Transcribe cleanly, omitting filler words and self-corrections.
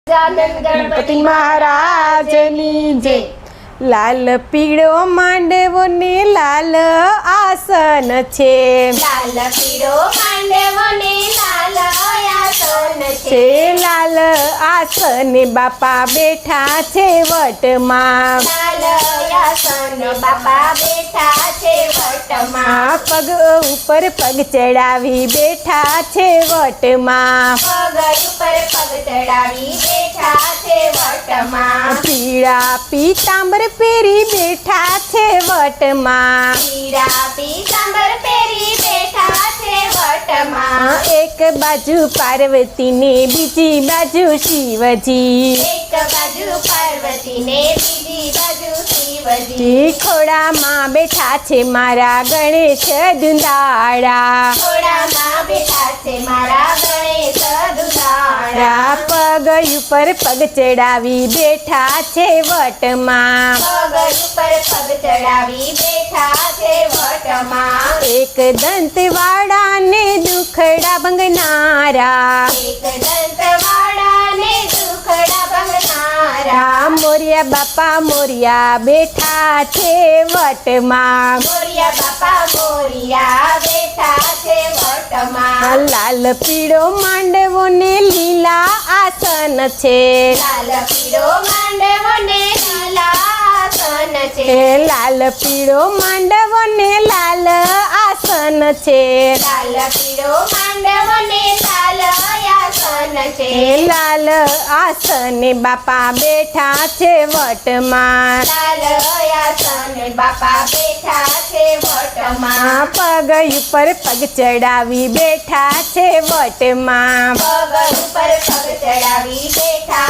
गणपति महाराज नी जय। लाल पीड़ो मांडवो ने लाल आसन छे। लाल पीड़ो मांडवो ने लाल आसन छे। लाल आसन बापा बैठा छे वट मां। लाल आसन बापा बैठा छे वट मां। पग ऊपर पग चढ़ावी बैठा छे वट मां। पग ऊपर पग चढ़ावी बैठा छे वट मां। पीड़ा पीतांबर पेरी बैठा छे वट मां। पीड़ा पीतांबर पेरी बैठा छे वट मां। एक बाजू पार्वती ने बीजी बाजू शिवजी। एक बाजू पार्वती ने बीजी बाजू शिवजी। खोड़ा मां बैठा छे मारा गणेश दुंदाड़ा। खोड़ा मां बैठा छे मारा गणेश दुलाड़ा। पग ऊपर पग चढ़ावी बैठा छे वट मां। पग ऊपर पग चढ़ावी बैठा छे वट मां। एक दंत वाड़ा ने दुखड़ा भंगनारा। एक दंतवाड़ा ने दुखड़ा भंगनारा। मोरिया बापा मोरिया बैठा छे वट मां। मोरिया बापा मोरिया बैठा छे वट मां। लाल पीड़ो मांडवो ने लीला आसन छे। लाल पीड़ो मांडवो ने लीला आसन छे। लाल पीड़ो मांडवो ने लाल आसन छे। लाल पीड़ो मांडवो ने लाल आसन छे। लाल आसन बापा बैठा छे वट मां। लाल आसन बापा बैठा छे वट मां। पग ऊपर पग चढ़ावी बैठा छे वट मां। पग ऊपर पग चढ़ावी बैठा